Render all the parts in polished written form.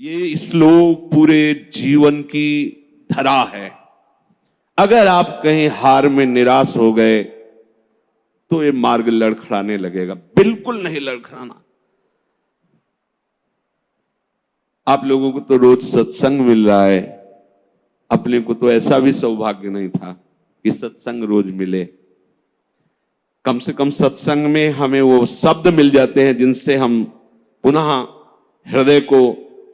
ये श्लोक पूरे जीवन की धरा है। अगर आप कहीं हार में निराश हो गए तो ये मार्ग लड़खड़ाने लगेगा। बिल्कुल नहीं लड़खड़ाना। आप लोगों को तो रोज सत्संग मिल रहा है, अपने को तो ऐसा भी सौभाग्य नहीं था कि सत्संग रोज मिले। कम से कम सत्संग में हमें वो शब्द मिल जाते हैं जिनसे हम पुनः हृदय को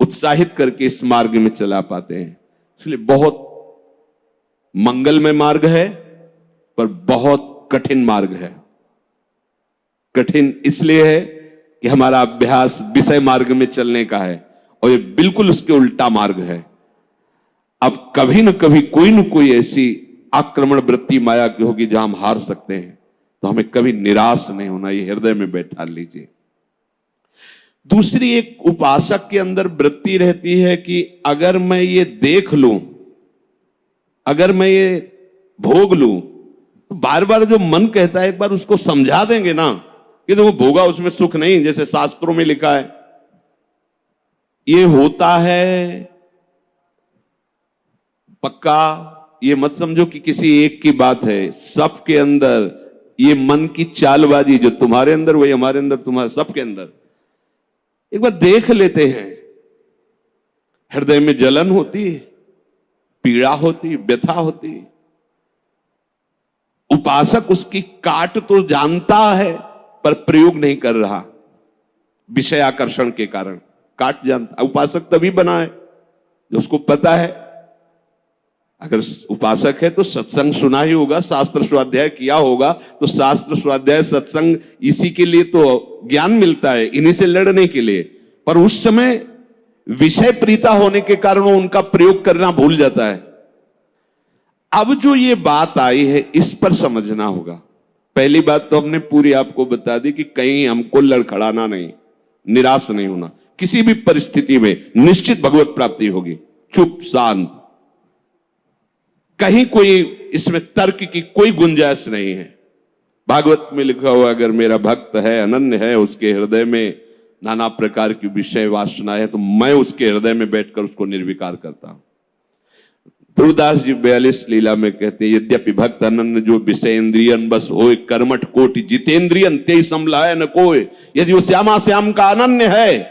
उत्साहित करके इस मार्ग में चला पाते हैं। इसलिए बहुत मंगलमय मार्ग है, पर बहुत कठिन मार्ग है। कठिन इसलिए है कि हमारा अभ्यास विषय मार्ग में चलने का है और ये बिल्कुल उसके उल्टा मार्ग है। अब कभी न कभी कोई न कोई ऐसी आक्रमण वृत्ति माया की होगी जहां हम हार सकते हैं, तो हमें कभी निराश नहीं होना, ये हृदय में बैठा लीजिए। दूसरी एक उपासक के अंदर वृत्ति रहती है कि अगर मैं ये देख लूं, अगर मैं ये भोग लूं, तो बार बार जो मन कहता है एक बार उसको समझा देंगे ना कि देखो भोगा उसमें सुख नहीं, जैसे शास्त्रों में लिखा है। ये होता है पक्का, ये मत समझो कि किसी एक की बात है। सबके अंदर ये मन की चालबाजी, जो तुम्हारे अंदर वही हमारे अंदर, तुम्हारे सबके अंदर। एक बार देख लेते हैं, हृदय में जलन होती है, पीड़ा होती, व्यथा होती। उपासक उसकी काट तो जानता है पर प्रयोग नहीं कर रहा, विषय आकर्षण के कारण काट जानता। उपासक तभी बना है जो उसको पता है। अगर उपासक है तो सत्संग सुना ही होगा, शास्त्र स्वाध्याय किया होगा, तो शास्त्र स्वाध्याय सत्संग इसी के लिए तो ज्ञान मिलता है, इन्हीं से लड़ने के लिए। पर उस समय विषय प्रीता होने के कारण वो उनका प्रयोग करना भूल जाता है। अब जो ये बात आई है इस पर समझना होगा। पहली बात तो हमने पूरी आपको बता दी कि कहीं हमको लड़खड़ाना नहीं, निराश नहीं होना। किसी भी परिस्थिति में निश्चित भगवत प्राप्ति होगी। चुप शांत, कहीं कोई इसमें तर्क की कोई गुंजाइश नहीं है। भागवत में लिखा हुआ, अगर मेरा भक्त है, अनन्य है, उसके हृदय में नाना प्रकार की विषय वासना है, तो मैं उसके हृदय में बैठकर उसको निर्विकार करता हूं। ध्रुवदास जी 42 लीला में कहते हैं, यद्यपि भक्त अनन्य जो विषय इंद्रियन बस होए, कर्मठ कोटि जितेंद्रियन ते समलाय न कोय। यदि वो श्यामा श्याम का अनन्य है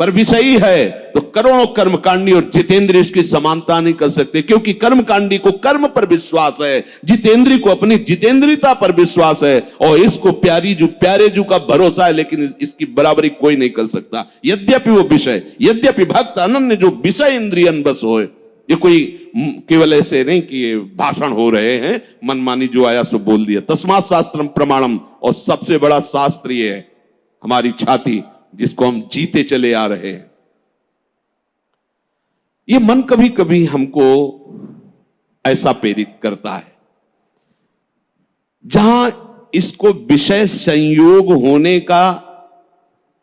पर विषयी है, तो करोड़ों कर्मकांडी और जितेंद्रिय उसकी समानता नहीं कर सकते, क्योंकि कर्मकांडी को कर्म पर विश्वास है, जितेंद्रिय को अपनी जितेंद्रियता पर विश्वास है, और इसको प्यारे जू का भरोसा है, लेकिन इसकी बराबरी कोई नहीं कर सकता। यद्यपि वो विषय, यद्यपि भक्त अनन्य जो विषय इंद्रियन बस होए। ये कोई केवल ऐसे नहीं कि ये भाषण हो रहे हैं, मनमानी जो आया सो बोल दिया। तस्मात् शास्त्रम प्रमाणम, और सबसे बड़ा शास्त्र ये है हमारी छाती, जिसको हम जीते चले आ रहे हैं। ये मन कभी कभी हमको ऐसा प्रेरित करता है जहां इसको विषय संयोग होने का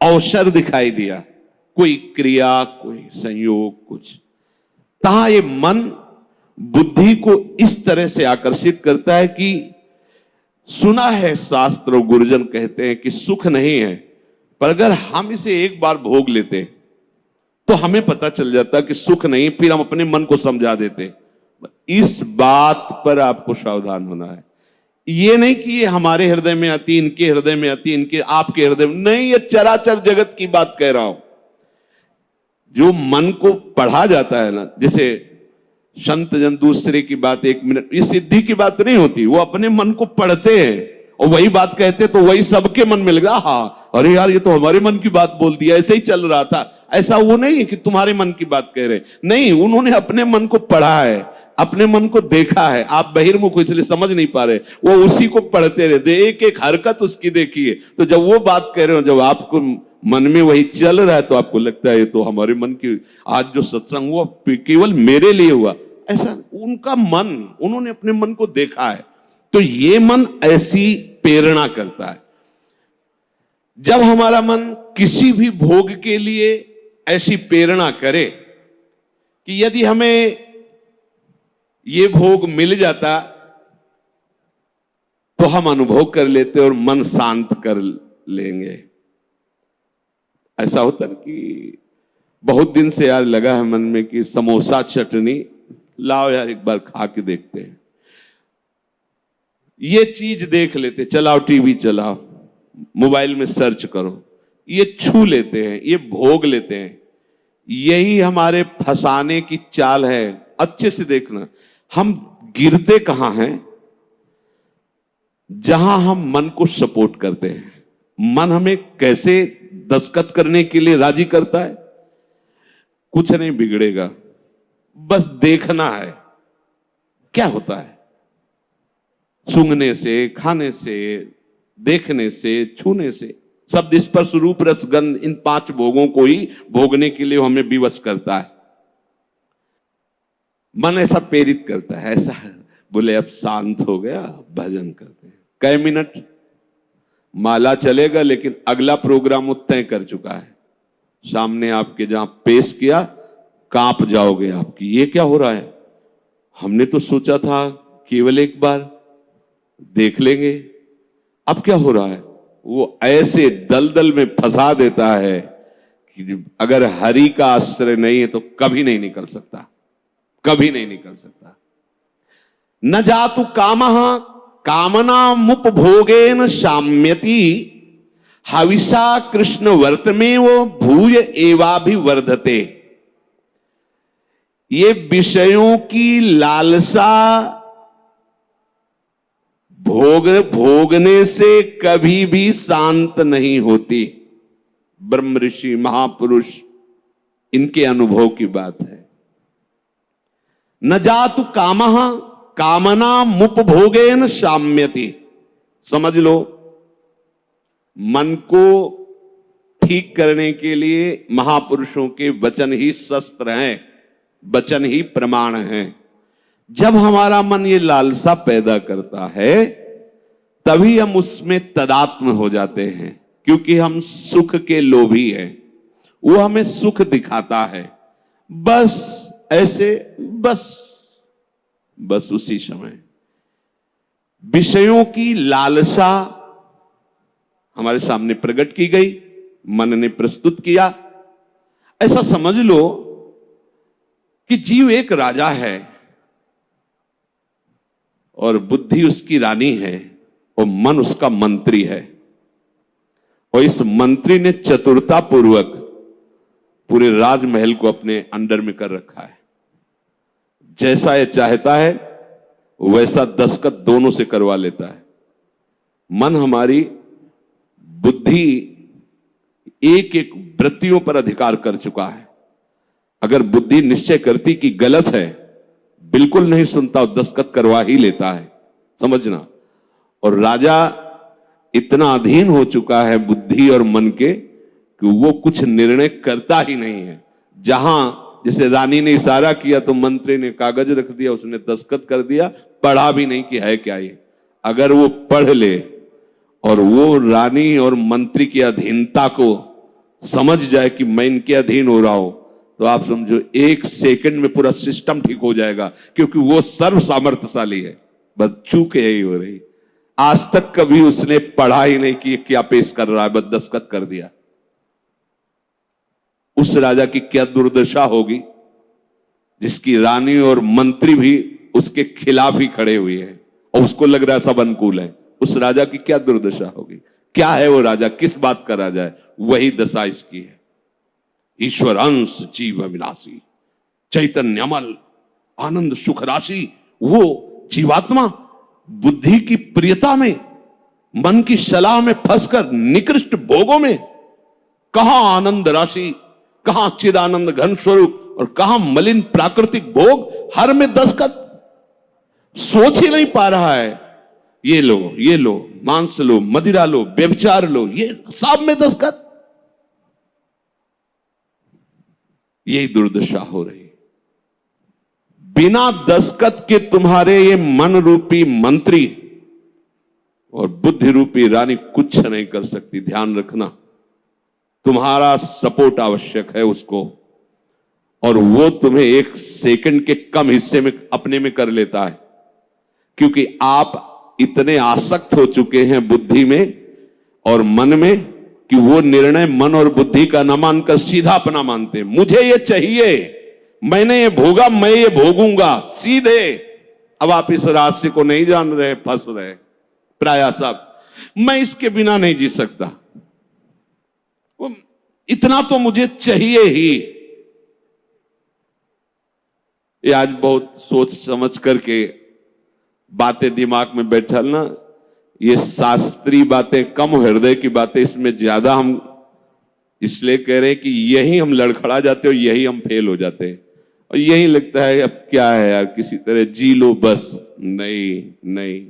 अवसर दिखाई दिया, कोई क्रिया, कोई संयोग, कुछ, तहां ये मन बुद्धि को इस तरह से आकर्षित करता है कि सुना है शास्त्र और गुरुजन कहते हैं कि सुख नहीं है, पर अगर हम इसे एक बार भोग लेते तो हमें पता चल जाता कि सुख नहीं, फिर हम अपने मन को समझा देते। इस बात पर आपको सावधान होना है। ये नहीं कि ये हमारे हृदय में आती, इनके हृदय में आती, इनके आपके हृदय में नहीं, ये चराचर जगत की बात कह रहा हूं। जो मन को पढ़ा जाता है ना, जैसे संत जन दूसरे की बात 1 मिनट, ये सिद्धि की बात नहीं होती, वो अपने मन को पढ़ते हैं और वही बात कहते, तो वही सबके मन में लगा, हाँ अरे यार ये तो हमारे मन की बात बोल दिया, ऐसे ही चल रहा था। ऐसा वो नहीं है कि तुम्हारे मन की बात कह रहे, नहीं, उन्होंने अपने मन को पढ़ा है, अपने मन को देखा है। आप बहिर्मुख हो इसलिए समझ नहीं पा रहे, वो उसी को पढ़ते रहते, एक एक हरकत उसकी देखिए। तो जब वो बात कह रहे हो, जब आपको मन में वही चल रहा है, तो आपको लगता है ये तो हमारे मन की, आज जो सत्संग हुआ केवल मेरे लिए हुआ। ऐसा उनका मन, उन्होंने अपने मन को देखा है। तो ये मन ऐसी प्रेरणा करता है। जब हमारा मन किसी भी भोग के लिए ऐसी प्रेरणा करे कि यदि हमें ये भोग मिल जाता तो हम अनुभव कर लेते और मन शांत कर लेंगे। ऐसा होता है कि बहुत दिन से यार लगा है मन में कि समोसा चटनी लाओ यार, एक बार खा के देखते हैं। ये चीज देख लेते, चलाओ टीवी चलाओ, मोबाइल में सर्च करो, ये छू लेते हैं, ये भोग लेते हैं। यही हमारे फंसाने की चाल है। अच्छे से देखना, हम गिरते कहां हैं? जहां हम मन को सपोर्ट करते हैं। मन हमें कैसे दस्तखत करने के लिए राजी करता है? कुछ नहीं बिगड़ेगा, बस देखना है क्या होता है। सूंघने से, खाने से, देखने से, छूने से, शब्द स्पर्श रूप रस गंध, इन 5 भोगों को ही भोगने के लिए हमें विवश करता है। मन ऐसा प्रेरित करता है, ऐसा बोले अब शांत हो गया, भजन करते हैं। कई मिनट माला चलेगा, लेकिन अगला प्रोग्राम वो तय कर चुका है। सामने आपके जहां पेश किया, कांप जाओगे आपकी, ये क्या हो रहा है? हमने तो सोचा था केवल एक बार देख लेंगे, अब क्या हो रहा है? वो ऐसे दलदल में फंसा देता है कि अगर हरि का आश्रय नहीं है तो कभी नहीं निकल सकता, कभी नहीं निकल सकता। न जातु कामः कामनामुपभोगेन शाम्यति, हविषा कृष्ण वर्तमेव भूय एवाभिवर्धते। ये विषयों की लालसा भोगने से कभी भी शांत नहीं होती। ब्रह्म ऋषि महापुरुष, इनके अनुभव की बात है। न जातु कामः कामनामुपभोगेन शाम्यति। समझ लो, मन को ठीक करने के लिए महापुरुषों के वचन ही शस्त्र हैं, वचन ही प्रमाण हैं। जब हमारा मन ये लालसा पैदा करता है, तभी हम उसमें तदात्म हो जाते हैं, क्योंकि हम सुख के लोभी हैं। वो हमें सुख दिखाता है, बस ऐसे, बस उसी समय विषयों की लालसा हमारे सामने प्रकट की गई, मन ने प्रस्तुत किया। ऐसा समझ लो कि जीव एक राजा है और बुद्धि उसकी रानी है और मन उसका मंत्री है। और इस मंत्री ने चतुरता पूर्वक पूरे राजमहल को अपने अंडर में कर रखा है। जैसा यह चाहता है वैसा दस्तखत दोनों से करवा लेता है। मन, हमारी बुद्धि एक एक वृत्तियों पर अधिकार कर चुका है। अगर बुद्धि निश्चय करती कि गलत है, बिल्कुल नहीं सुनता और दस्तखत करवा ही लेता है, समझना। और राजा इतना अधीन हो चुका है बुद्धि और मन के कि वो कुछ निर्णय करता ही नहीं है। जहां जैसे रानी ने इशारा किया तो मंत्री ने कागज रख दिया, उसने दस्तखत कर दिया, पढ़ा भी नहीं कि है क्या ये। अगर वो पढ़ ले और वो रानी और मंत्री की अधीनता को समझ जाए कि मैं इनके अधीन हो रहा हूं, तो आप समझो 1 सेकंड में पूरा सिस्टम ठीक हो जाएगा, क्योंकि वो सर्व सामर्थ्यशाली है। बस चूक यही हो रही, आज तक कभी उसने पढ़ा ही नहीं कि क्या पेश कर रहा है, बस दस्तखत कर दिया। उस राजा की क्या दुर्दशा होगी जिसकी रानी और मंत्री भी उसके खिलाफ ही खड़े हुए हैं और उसको लग रहा है सब अनुकूल है। उस राजा की क्या दुर्दशा होगी? क्या है वो राजा, किस बात का राजा है? वही दशा इसकी है। ईश्वर अंश जीव अविनाशी, चैतन्य अमल, आनंद सुख राशि। वो जीवात्मा बुद्धि की प्रियता में, मन की सलाह में फंसकर निकृष्ट भोगों में, कहां आनंद राशि, कहां चिदानंद घन स्वरूप और कहां मलिन प्राकृतिक भोग, हर में दस्तखत। सोच ही नहीं पा रहा है। ये लो, ये लो, मांस लो, मदिरा लो, व्यभिचार लो, ये सब में दस्तखत। यही दुर्दशा हो रही। बिना दस्तखत के तुम्हारे ये मन रूपी मंत्री और बुद्धि रूपी रानी कुछ नहीं कर सकती। ध्यान रखना, तुम्हारा सपोर्ट आवश्यक है उसको, और वो तुम्हें 1 सेकंड के कम हिस्से में अपने में कर लेता है, क्योंकि आप इतने आसक्त हो चुके हैं बुद्धि में और मन में कि वो निर्णय मन और बुद्धि का न मानकर सीधा अपना मानते। मुझे ये चाहिए, मैंने ये भोगा, मैं ये भोगूंगा, सीधे। अब आप इस रास्ते को नहीं जान रहे, फंस रहे प्राय सब। मैं इसके बिना नहीं जी सकता, इतना तो मुझे चाहिए ही। ये आज बहुत सोच समझ करके बातें दिमाग में बैठल ना, ये शास्त्रीय बातें कम, हृदय की बातें इसमें ज्यादा हम इसलिए कह रहे हैं कि यही हम लड़खड़ा जाते और यही हम फेल हो जाते हैं। और यही लगता है अब क्या है यार, किसी तरह जी लो बस। नहीं नहीं,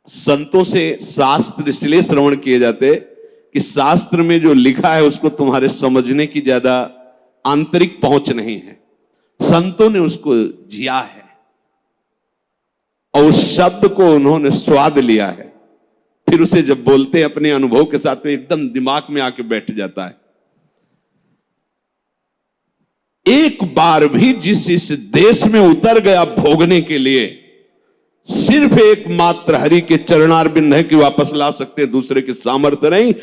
संतों से शास्त्र इसलिए श्रवण किए जाते कि शास्त्र में जो लिखा है उसको तुम्हारे समझने की ज्यादा आंतरिक पहुंच नहीं है, संतों ने उसको जिया है और उस शब्द को उन्होंने स्वाद लिया है, फिर उसे जब बोलते हैं अपने अनुभव के साथ तो एकदम दिमाग में आके बैठ जाता है। एक बार भी जिस इस देश में उतर गया भोगने के लिए, सिर्फ एकमात्र हरि के चरणारविंद है कि वापस ला सकते, दूसरे के सामर्थ्य नहीं।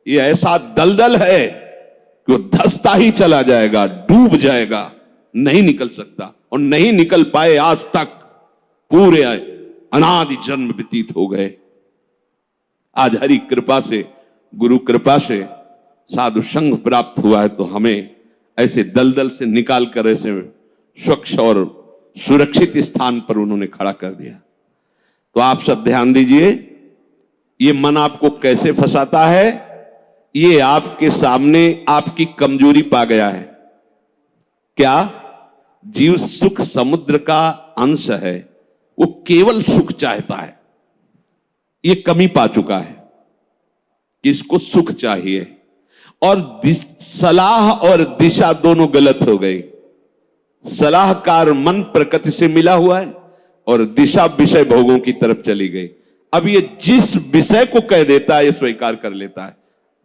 ये ऐसा दलदल है कि वो धंसता ही चला जाएगा, डूब जाएगा, नहीं निकल सकता। और नहीं निकल पाए आज तक, पूरे अनादि जन्म व्यतीत हो गए। आज हरि कृपा से, गुरु कृपा से साधु संग प्राप्त हुआ है, तो हमें ऐसे दलदल से निकाल कर ऐसे स्वच्छ और सुरक्षित स्थान पर उन्होंने खड़ा कर दिया। तो आप सब ध्यान दीजिए, ये मन आपको कैसे फंसाता है। ये आपके सामने आपकी कमजोरी पा गया है। क्या? जीव सुख समुद्र का अंश है, वो केवल सुख चाहता है। ये कमी पा चुका है कि इसको सुख चाहिए, और सलाह और दिशा दोनों गलत हो गई। सलाहकार मन प्रकृति से मिला हुआ है और दिशा विषय भोगों की तरफ चली गई। अब ये जिस विषय को कह देता है ये स्वीकार कर लेता है।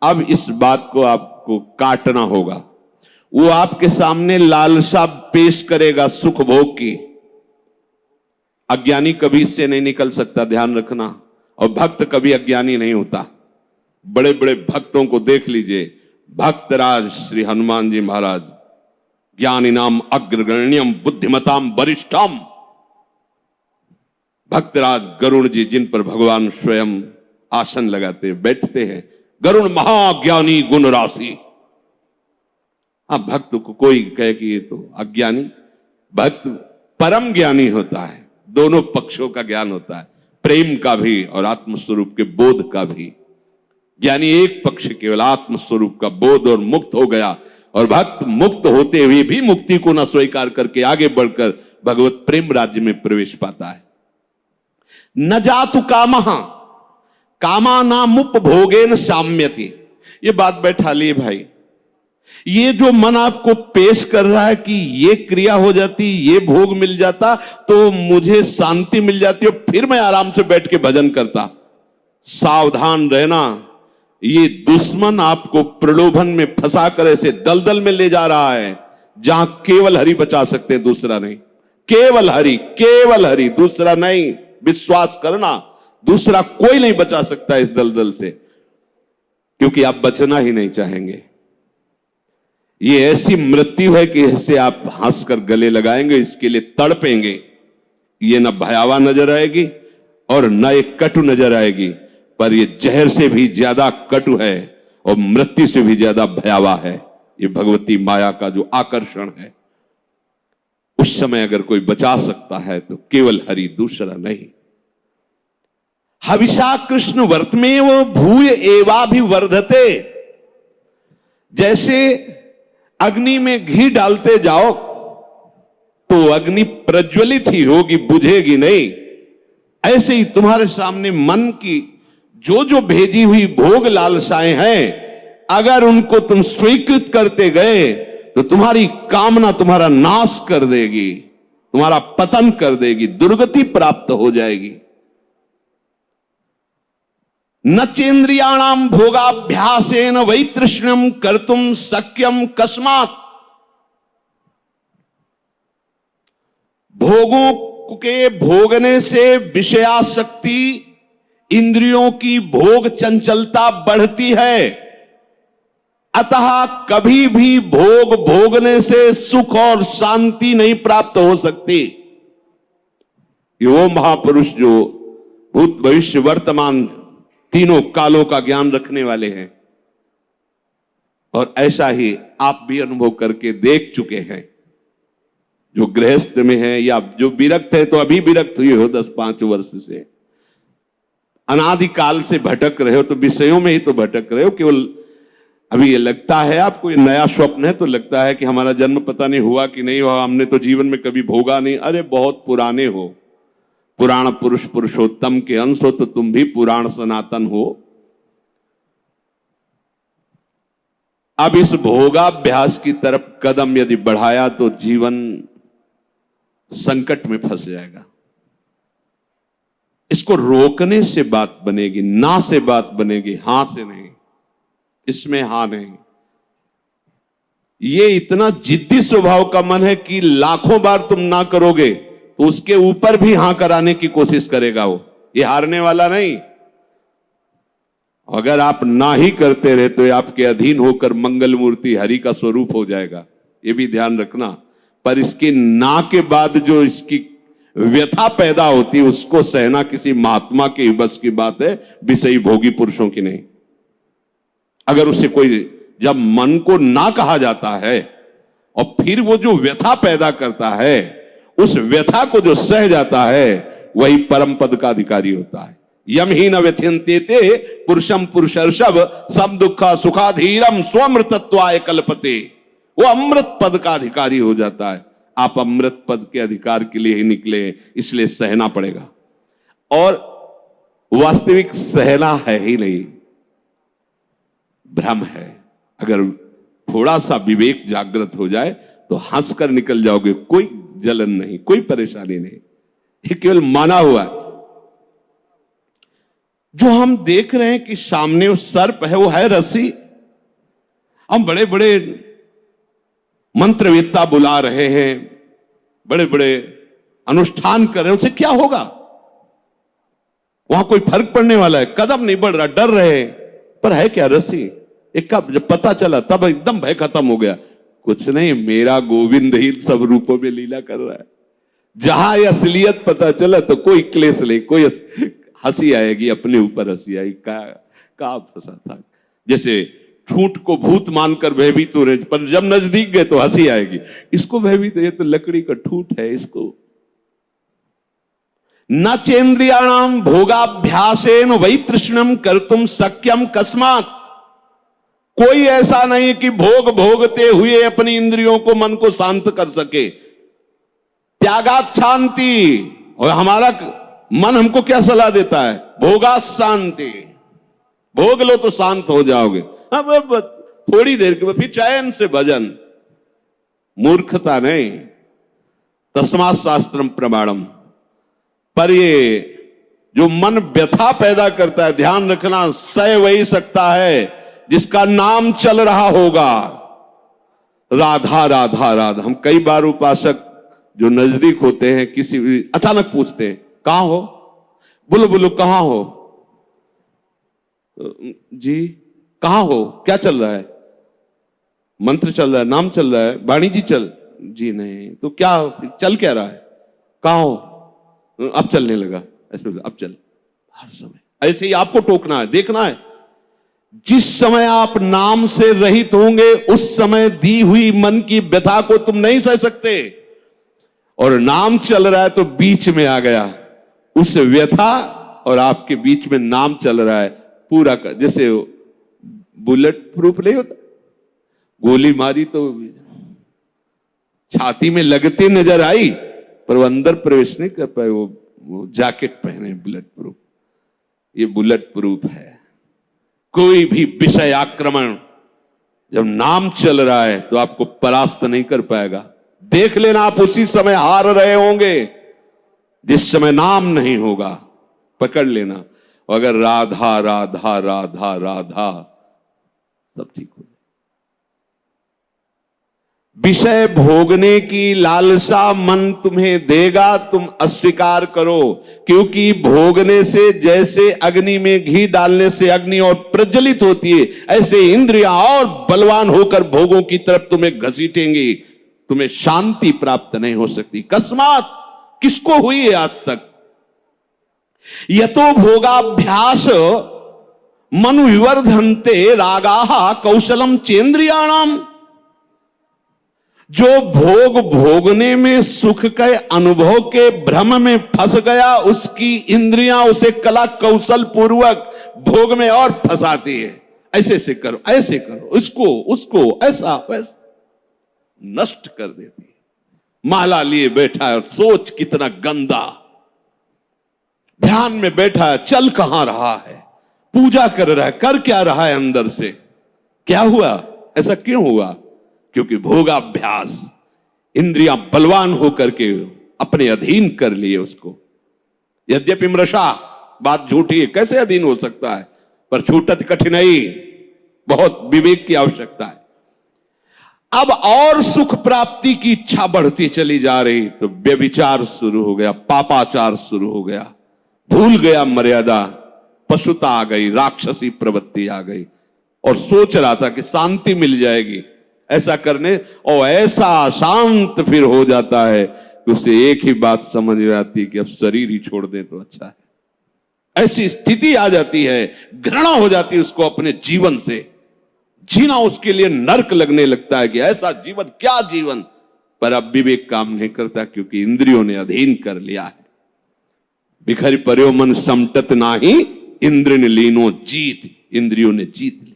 अब इस बात को आपको काटना होगा। वो आपके सामने लालसा पेश करेगा सुख भोग की। अज्ञानी कभी इससे नहीं निकल सकता, ध्यान रखना। और भक्त कभी अज्ञानी नहीं होता। बड़े बड़े भक्तों को देख लीजिए, भक्तराज श्री हनुमान जी महाराज, ज्ञानी नाम अग्रगण्यम बुद्धिमताम वरिष्ठम। भक्तराज गरुण जी, जिन पर भगवान स्वयं आसन लगाते बैठते हैं, गरुण महाज्ञानी गुण राशि। हाँ, भक्त को कोई कहे कि ये तो अज्ञानी, भक्त परम ज्ञानी होता है। दोनों पक्षों का ज्ञान होता है, प्रेम का भी और आत्मस्वरूप के बोध का भी। ज्ञानी एक पक्ष केवल आत्मस्वरूप का बोध और मुक्त हो गया, और भक्त मुक्त होते हुए भी मुक्ति को न स्वीकार करके आगे बढ़कर भगवत प्रेम राज्य में प्रवेश पाता है। न जातु कामः कामानामुपभोगेन साम्यति। ये बात बैठा लिए भाई। ये जो मन आपको पेश कर रहा है कि ये क्रिया हो जाती, ये भोग मिल जाता तो मुझे शांति मिल जाती और फिर मैं आराम से बैठ के भजन करता, सावधान रहना। ये दुश्मन आपको प्रलोभन में फंसा कर ऐसे दलदल में ले जा रहा है जहां केवल हरि बचा सकते हैं, दूसरा नहीं। केवल हरि, केवल हरि, दूसरा नहीं। विश्वास करना, दूसरा कोई नहीं बचा सकता इस दलदल से, क्योंकि आप बचना ही नहीं चाहेंगे। ये ऐसी मृत्यु है कि इससे आप हंसकर गले लगाएंगे, इसके लिए तड़पेंगे। ये न भयावह नजर आएगी और न एक कटु नजर आएगी, पर ये जहर से भी ज्यादा कटु है और मृत्यु से भी ज्यादा भयावह है। ये भगवती माया का जो आकर्षण है, उस समय अगर कोई बचा सकता है तो केवल हरि, दूसरा नहीं। हविषा कृष्ण वर्तमेव भूय एवाभिवर्धते। जैसे अग्नि में घी डालते जाओ तो अग्नि प्रज्वलित ही होगी, बुझेगी नहीं। ऐसे ही तुम्हारे सामने मन की जो जो भेजी हुई भोग लालसाएं हैं, अगर उनको तुम स्वीकृत करते गए तो तुम्हारी कामना तुम्हारा नाश कर देगी, तुम्हारा पतन कर देगी, दुर्गति प्राप्त हो जाएगी। न चेन्द्रियाणाम भोगाभ्यासेन वैतृष्ण्यम कर्तुम शक्यम कस्मात्। भोगों के भोगने से विषयासक्ति इंद्रियों की भोग चंचलता बढ़ती है। अतः कभी भी भोग भोगने से सुख और शांति नहीं प्राप्त हो सकती। ये वो महापुरुष जो भूत भविष्य वर्तमान तीनों कालों का ज्ञान रखने वाले हैं, और ऐसा ही आप भी अनुभव करके देख चुके हैं। जो गृहस्थ में है या जो विरक्त है, तो अभी विरक्त हुए हो 10-5 वर्ष से, अनादिकाल से भटक रहे हो, तो विषयों में ही तो भटक रहे हो। केवल अभी ये लगता है आपको, ये नया स्वप्न है, तो लगता है कि हमारा जन्म पता नहीं हुआ कि नहीं हुआ, हमने तो जीवन में कभी भोगा नहीं। अरे बहुत पुराने हो, पुराण पुरुष पुरुषोत्तम के अंश हो, तो तुम भी पुराण सनातन हो। अब इस भोगाभ्यास की तरफ कदम यदि बढ़ाया तो जीवन संकट में फंस जाएगा। इसको रोकने से बात बनेगी, ना से बात बनेगी, हां से नहीं। इसमें हां नहीं। ये इतना जिद्दी स्वभाव का मन है कि लाखों बार तुम ना करोगे तो उसके ऊपर भी हां कराने की कोशिश करेगा वो। ये हारने वाला नहीं। अगर आप ना ही करते रहे तो आपके अधीन होकर मंगल मूर्ति हरि का स्वरूप हो जाएगा, ये भी ध्यान रखना। पर इसके ना के बाद जो इसकी व्यथा पैदा होती है, उसको सहना किसी महात्मा के बस की बात है, विषयी भोगी पुरुषों की नहीं। अगर उसे कोई, जब मन को ना कहा जाता है और फिर वो जो व्यथा पैदा करता है, उस व्यथा को जो सह जाता है, वही परम पद का अधिकारी होता है। यम ही न व्यथ्यन्ते ते पुरुषम पुरुषर्षभ सम दुखा सुखाधीरम स्वमृतत्वाय कल्पते। वो अमृत पद का अधिकारी हो जाता है। आप अमृत पद के अधिकार के लिए ही निकले, इसलिए सहना पड़ेगा। और वास्तविक सहना है ही नहीं, भ्रम है। अगर थोड़ा सा विवेक जागृत हो जाए तो हंसकर निकल जाओगे, कोई जलन नहीं, कोई परेशानी नहीं। ये केवल माना हुआ है। जो हम देख रहे हैं कि सामने वो सर्प है, वो है रस्सी। हम बड़े बड़े मंत्रवेत्ता बुला रहे हैं, बड़े बड़े अनुष्ठान कर रहे हैं, उससे क्या होगा? वहां कोई फर्क पड़ने वाला है? कदम नहीं बढ़ रहा, डर रहे हैं, पर है क्या? रस्सी। एक का जब पता चला तब एकदम भय खत्म हो गया। कुछ नहीं, मेरा गोविंद ही सब रूपों में लीला कर रहा है। जहां ये असलियत पता चला तो कोई क्लेश नहीं, कोई हंसी आएगी, अपने ऊपर हंसी आएगी। का फंसा था। जैसे ठूठ को भूत मानकर भयभीत हो रहे, पर जब नजदीक गए तो हंसी आएगी। इसको भयभीत, ये तो लकड़ी का ठूठ है। इसको न चेन्द्रियाणाम भोगाभ्यासेन वै तृष्णम कर्तुम शक्यम कस्मात्। कोई ऐसा नहीं कि भोग भोगते हुए अपनी इंद्रियों को, मन को शांत कर सके। त्यागात शांति। और हमारा मन हमको क्या सलाह देता है? भोगा शांति। भोग लो तो शांत हो जाओगे। अब थोड़ी देर के बाद फिर चैन से भजन। मूर्खता नहीं, तस्मात् शास्त्रम प्रमाणम। पर ये जो मन व्यथा पैदा करता है, ध्यान रखना, सह वही सकता है जिसका नाम चल रहा होगा। राधा राधा राधा। हम कई बार उपासक जो नजदीक होते हैं, किसी अचानक पूछते हैं, कहां हो? बोलो बोलो, कहां हो? जी कहां हो? क्या चल रहा है? मंत्र चल रहा है, नाम चल रहा है, वाणी जी चल। जी नहीं, तो क्या चल क्या रहा है? कहां हो? अब चलने लगा। ऐसे अब चल। हर समय ऐसे ही आपको टोकना है, देखना है। जिस समय आप नाम से रहित होंगे, उस समय दी हुई मन की व्यथा को तुम नहीं सह सकते। और नाम चल रहा है तो बीच में आ गया, उस व्यथा और आपके बीच में नाम चल रहा है पूरा का। जैसे बुलेट प्रूफ नहीं होता, गोली मारी तो छाती में लगती नजर आई, पर वो अंदर प्रवेश नहीं कर पाए। वो जैकेट पहने बुलेट प्रूफ। ये बुलेट प्रूफ है। कोई भी विषय आक्रमण जब नाम चल रहा है तो आपको परास्त नहीं कर पाएगा। देख लेना, आप उसी समय हार रहे होंगे जिस समय नाम नहीं होगा। पकड़ लेना। अगर राधा राधा राधा राधा, सब ठीक हो। विषय भोगने की लालसा मन तुम्हें देगा, तुम अस्वीकार करो। क्योंकि भोगने से जैसे अग्नि में घी डालने से अग्नि और प्रज्वलित होती है, ऐसे इंद्रियां और बलवान होकर भोगों की तरफ तुम्हें घसीटेंगी। तुम्हें शांति प्राप्त नहीं हो सकती। कस्मात, किसको हुई है आज तक? यतो भोगाभ्यास मनु विवर्धन्ते रागाः कौशलम चेन्द्रियाणाम। जो भोग भोगने में सुख के अनुभव के भ्रम में फंस गया, उसकी इंद्रियां उसे कला कौशल पूर्वक भोग में और फंसाती है। ऐसे से करो, ऐसे करो, इसको उसको, ऐसा वैसा, नष्ट कर देती है। माला लिए बैठा है और सोच कितना गंदा, ध्यान में बैठा है, चल कहां रहा है, पूजा कर रहा है, कर क्या रहा है अंदर से? क्या हुआ? ऐसा क्यों हुआ? क्योंकि भोगाभ्यास, इंद्रियां बलवान होकर के अपने अधीन कर लिए उसको। यद्यपि मृषा, बात झूठी है, कैसे अधीन हो सकता है? पर छूटत कठिनाई, बहुत विवेक की आवश्यकता है। अब और सुख प्राप्ति की इच्छा बढ़ती चली जा रही, तो व्यभिचार शुरू हो गया, पापाचार शुरू हो गया, भूल गया मर्यादा, पशुता आ गई, राक्षसी प्रवृत्ति आ गई, और सोच रहा था कि शांति मिल जाएगी ऐसा करने, और ऐसा शांत फिर हो जाता है कि उसे एक ही बात समझ में आती कि अब शरीर ही छोड़ दे तो अच्छा है। ऐसी स्थिति आ जाती है, घृणा हो जाती है उसको अपने जीवन से, जीना उसके लिए नर्क लगने लगता है कि ऐसा जीवन, क्या जीवन। पर अब विवेक काम नहीं करता, क्योंकि इंद्रियों ने अधीन कर लिया है। बिखर पर्यो मन समटत नाही, इंद्र ने लीनो जीत, इंद्रियों ने जीत लिया।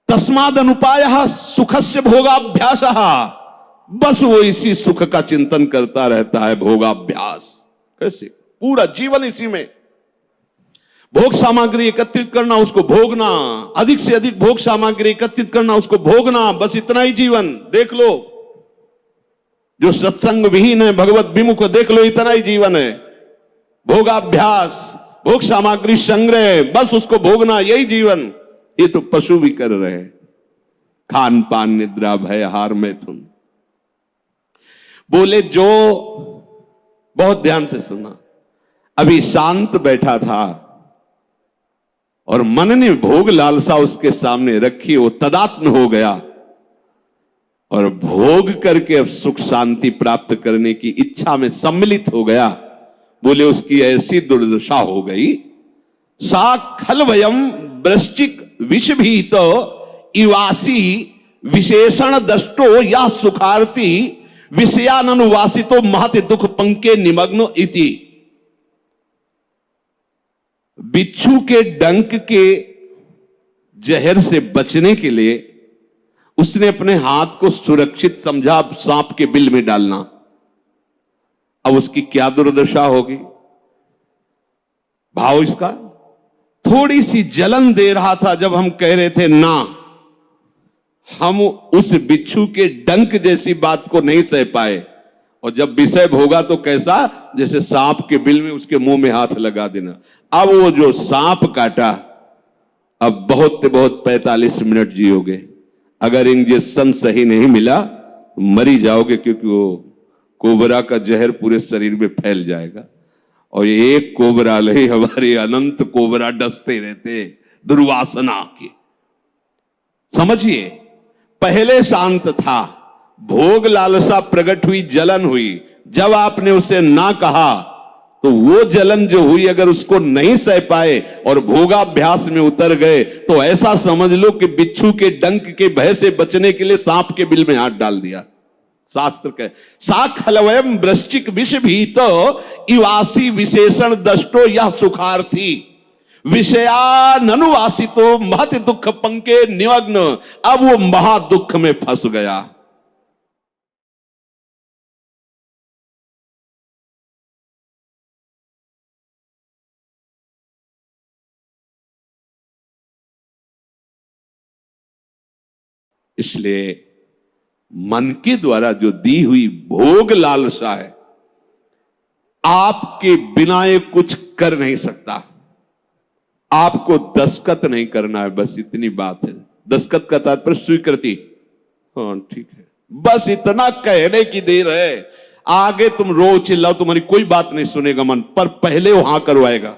तस्माद अनुपाय सुखस्य भोगाभ्यास, बस वो इसी सुख का चिंतन करता रहता है। भोगाभ्यास कैसे? पूरा जीवन इसी में, भोग सामग्री एकत्रित करना, उसको भोगना, अधिक से अधिक भोग सामग्री एकत्रित करना, उसको भोगना, बस इतना ही जीवन। देख लो जो सत्संग विहीन है, भगवत विमुख, देख लो इतना ही जीवन है। भोगाभ्यास, भोग सामग्री संग्रह, बस उसको भोगना, यही जीवन। ये तो पशु भी कर रहे हैं। खान पान निद्रा भय हार मैथुन। बोले जो, बहुत ध्यान से सुना, अभी शांत बैठा था और मन ने भोग लालसा उसके सामने रखी, वो तदात्म हो गया और भोग करके अब सुख शांति प्राप्त करने की इच्छा में सम्मिलित हो गया। बोले उसकी ऐसी दुर्दशा हो गई, सा खलवयम वृश्चिक विषभीत इवासी विशेषण दष्टो या सुखार्थी विषयानुवासितो महति दुख पंके निमग्न इति। बिच्छू के डंक के जहर से बचने के लिए उसने अपने हाथ को सुरक्षित समझा सांप के बिल में डालना। अब उसकी क्या दुर्दशा होगी? भाव इसका, थोड़ी सी जलन दे रहा था जब हम कह रहे थे ना, हम उस बिच्छू के डंक जैसी बात को नहीं सह पाए, और जब विषय भोगा तो कैसा, जैसे सांप के बिल में उसके मुंह में हाथ लगा देना। अब वो जो सांप काटा, अब बहुत 45 मिनट जियोगे। अगर इंजेक्शन सही नहीं मिला तो मरी जाओगे, क्योंकि वो कोबरा का जहर पूरे शरीर में फैल जाएगा। और ये एक कोबरा नहीं, हमारे अनंत कोबरा डसते रहते दुर्वासना के। समझिए, पहले शांत था, भोग लालसा प्रकट हुई, जलन हुई। जब आपने उसे ना कहा तो वो जलन जो हुई, अगर उसको नहीं सह पाए और भोगाभ्यास में उतर गए, तो ऐसा समझ लो कि बिच्छू के डंक के भय से बचने के लिए सांप के बिल में हाथ डाल दिया। शास्त्र कहे सा खलवयम वृश्चिक विष भीत इवासी विशेषण दष्टो या सुखार्थी विषयानुवासितो महत दुख पंके निमग्न। अब वो महा दुख में फंस गया। इसलिए मन के द्वारा जो दी हुई भोग लालसा है, आपके बिना ये कुछ कर नहीं सकता। आपको दस्तखत नहीं करना है, बस इतनी बात है। दस्तखत का तात्पर्य स्वीकृति। हाँ ठीक है, बस इतना कहने की देर है, आगे तुम रो चिल्लाओ, तुम्हारी कोई बात नहीं सुनेगा मन, पर पहले वो हां करवाएगा।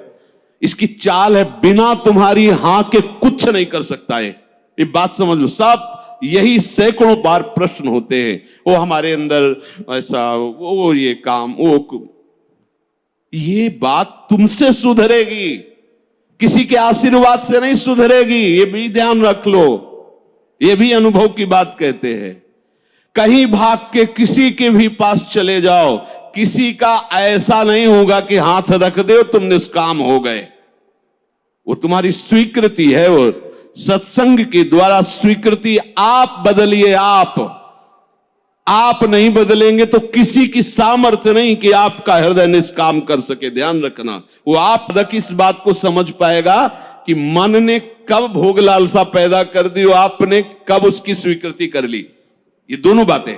इसकी चाल है, बिना तुम्हारी हां के कुछ नहीं कर सकता है। ये बात समझ लो। सब यही सैकड़ों बार प्रश्न होते हैं, वो हमारे अंदर ऐसा, वो ये काम, वो ये बात तुमसे सुधरेगी, किसी के आशीर्वाद से नहीं सुधरेगी, ये भी ध्यान रख लो। ये भी अनुभव की बात कहते हैं। कहीं भाग के किसी के भी पास चले जाओ, किसी का ऐसा नहीं होगा कि हाथ रख दे तुम निष्काम हो गए। वो तुम्हारी स्वीकृति है, वो सत्संग के द्वारा स्वीकृति। आप बदलिए, आप नहीं बदलेंगे तो किसी की सामर्थ्य नहीं कि आपका हृदय निष्काम कर सके। ध्यान रखना, वो आप तक इस बात को समझ पाएगा कि मन ने कब भोग लालसा पैदा कर दी, आपने कब उसकी स्वीकृति कर ली। ये दोनों बातें,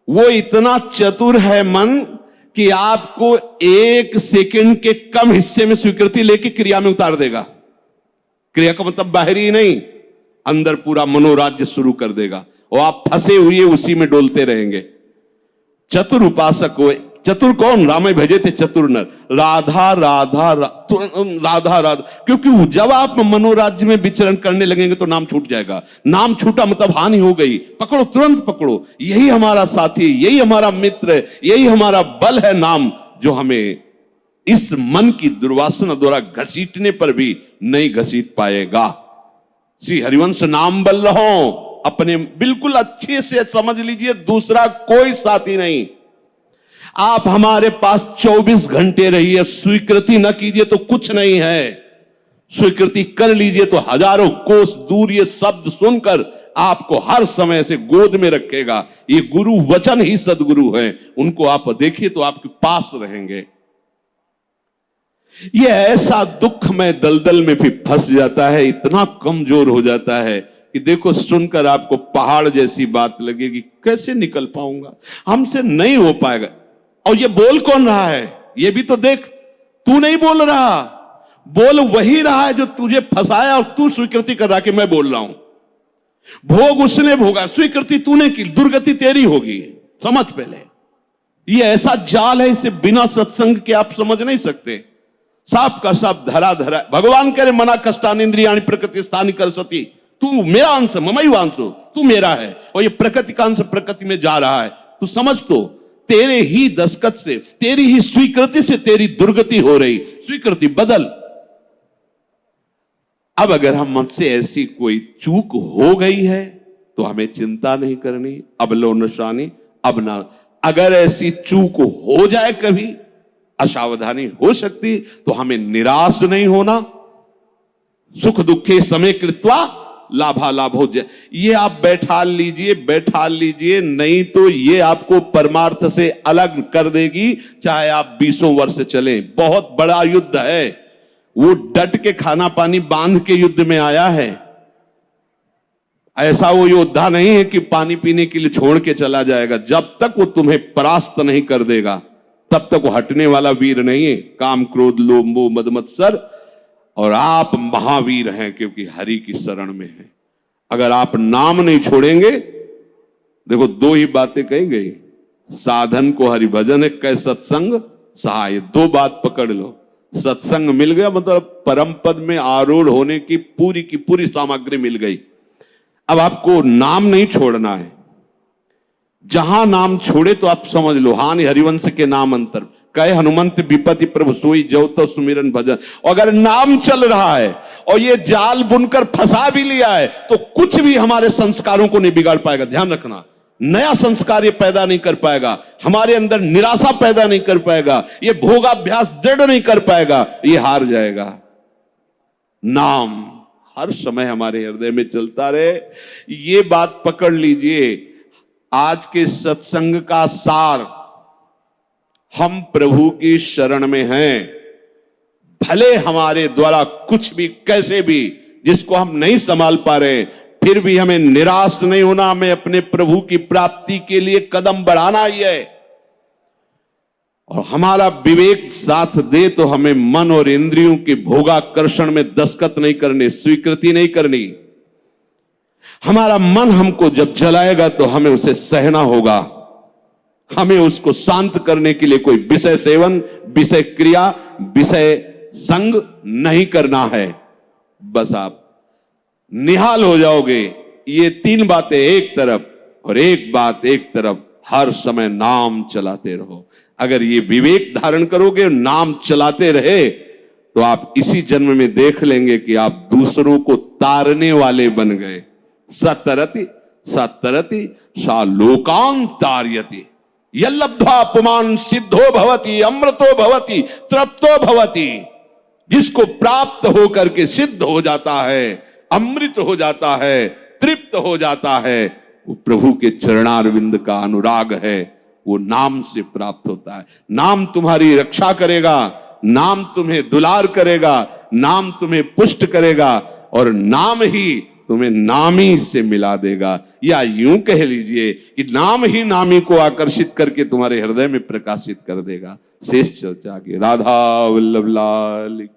वो इतना चतुर है मन कि आपको 1 सेकंड के कम हिस्से में स्वीकृति लेके क्रिया में उतार देगा। क्रिया का मतलब बाहरी नहीं, अंदर पूरा मनोराज्य शुरू कर देगा और आप फंसे हुए उसी में डोलते रहेंगे। चतुर उपासक हो। चतुर कौन? रामे भजे थे चतुर नर, राधा राधा राधा राधा। क्योंकि जब आप मनोराज्य में विचरण करने लगेंगे तो नाम छूट जाएगा। नाम छूटा मतलब हानि हो गई। पकड़ो, तुरंत पकड़ो। यही हमारा साथी, यही हमारा मित्र, यही हमारा बल है नाम, जो हमें इस मन की दुर्वासना द्वारा घसीटने पर भी नहीं घसीट पाएगा। श्री हरिवंश नाम बल रहो, अपने बिल्कुल अच्छे से समझ लीजिए, दूसरा कोई साथी नहीं। आप हमारे पास 24 घंटे रहिए, स्वीकृति न कीजिए तो कुछ नहीं है। स्वीकृति कर लीजिए तो हजारों कोस दूर ये शब्द सुनकर आपको हर समय से गोद में रखेगा। ये गुरु वचन ही सदगुरु है, उनको आप देखिए तो आपके पास रहेंगे। ये ऐसा दुख में दलदल में भी फंस जाता है, इतना कमजोर हो जाता है कि देखो, सुनकर आपको पहाड़ जैसी बात लगेगी, कैसे निकल पाऊंगा, हमसे नहीं हो पाएगा। और ये बोल कौन रहा है? ये भी तो देख, तू नहीं बोल रहा, बोल वही रहा है जो तुझे फंसाया और तू स्वीकृति कर रहा कि मैं बोल रहा हूं। भोग उसने भोगा, स्वीकृति तूने की, दुर्गति तेरी होगी। समझ पहले, ये ऐसा जाल है, इसे बिना सत्संग के आप समझ नहीं सकते। साप का साप धरा धरा। भगवान कह रहे मना कष्टानिंद्रियाणि प्रकृति स्थानी कर सती। तू मेरा अंश, ममई वांसो, तू मेरा है, और ये प्रकृति का अंश प्रकृति में जा रहा है। तू समझ, तो तेरे ही दस्तखत से, तेरी ही स्वीकृति से तेरी दुर्गति हो रही। स्वीकृति बदल। अब अगर हम मुझसे ऐसी कोई चूक हो गई है तो हमें चिंता नहीं करनी, अब लो नशानी, अब ना। अगर ऐसी चूक हो जाए, कभी असावधानी हो सकती, तो हमें निराश नहीं होना। सुख दुखे समय कृत्वा लाभा लाभ हो जाए, ये आप बैठा लीजिए, नहीं तो ये आपको परमार्थ से अलग कर देगी, चाहे आप 20 वर्ष चलें। बहुत बड़ा युद्ध है, वो डट के खाना पानी बांध के युद्ध में आया है। ऐसा वो योद्धा नहीं है कि पानी पीने के लिए छोड़ के चला जाएगा। जब तक वो तुम्हें परास्त नहीं कर देगा तब तक वो हटने वाला वीर नहीं है। काम क्रोध लोभ मोह मद मत्सर, और आप महावीर हैं क्योंकि हरि की शरण में हैं। अगर आप नाम नहीं छोड़ेंगे, देखो 2 ही बातें कही गई, साधन को हरि भजन है, कै सत्संग सहाय। 2 बात पकड़ लो। सत्संग मिल गया मतलब परम पद में आरूढ़ होने की पूरी सामग्री मिल गई। अब आपको नाम नहीं छोड़ना है। जहां नाम छोड़े तो आप समझ लो, हानि हरिवंश के नाम अंतर कहे हनुमंत विपति प्रभु सोई जो तो सुमिरन भजन। अगर नाम चल रहा है और ये जाल बुनकर फंसा भी लिया है तो कुछ भी हमारे संस्कारों को नहीं बिगाड़ पाएगा। ध्यान रखना, नया संस्कार ये पैदा नहीं कर पाएगा, हमारे अंदर निराशा पैदा नहीं कर पाएगा, ये भोगाभ्यास दृढ़ नहीं कर पाएगा, ये हार जाएगा। नाम हर समय हमारे हृदय में चलता रहे, ये बात पकड़ लीजिए। आज के सत्संग का सार, हम प्रभु की शरण में हैं। भले हमारे द्वारा कुछ भी कैसे भी जिसको हम नहीं संभाल पा रहे, फिर भी हमें निराश नहीं होना, हमें अपने प्रभु की प्राप्ति के लिए कदम बढ़ाना ही है। और हमारा विवेक साथ दे तो हमें मन और इंद्रियों के भोगाकर्षण में दस्तखत नहीं करने, स्वीकृति नहीं करनी। हमारा मन हमको जब जलाएगा तो हमें उसे सहना होगा। हमें उसको शांत करने के लिए कोई विषय सेवन, विषय क्रिया, विषय संग नहीं करना है। बस आप निहाल हो जाओगे। ये तीन बातें एक तरफ और एक बात एक तरफ, हर समय नाम चलाते रहो। अगर ये विवेक धारण करोगे, नाम चलाते रहे, तो आप इसी जन्म में देख लेंगे कि आप दूसरों को तारने वाले बन गए। सतरति सतरति सा लोकान तारयति, यल्लब्ध्वा पुमान सिद्धो भवति, अमृतो भवति, तृप्तो भवति। जिसको प्राप्त होकर के सिद्ध हो जाता है, अमृत हो जाता है, तृप्त हो जाता है, वो प्रभु के चरणारविंद का अनुराग है, वो नाम से प्राप्त होता है। नाम तुम्हारी रक्षा करेगा, नाम तुम्हें दुलार करेगा, नाम तुम्हें पुष्ट करेगा, और नाम ही तुम्हें नामी से मिला देगा। या यूं कह लीजिए कि नाम ही नामी को आकर्षित करके तुम्हारे हृदय में प्रकाशित कर देगा। शेष चर्चा की। राधा वल्लभ लाल।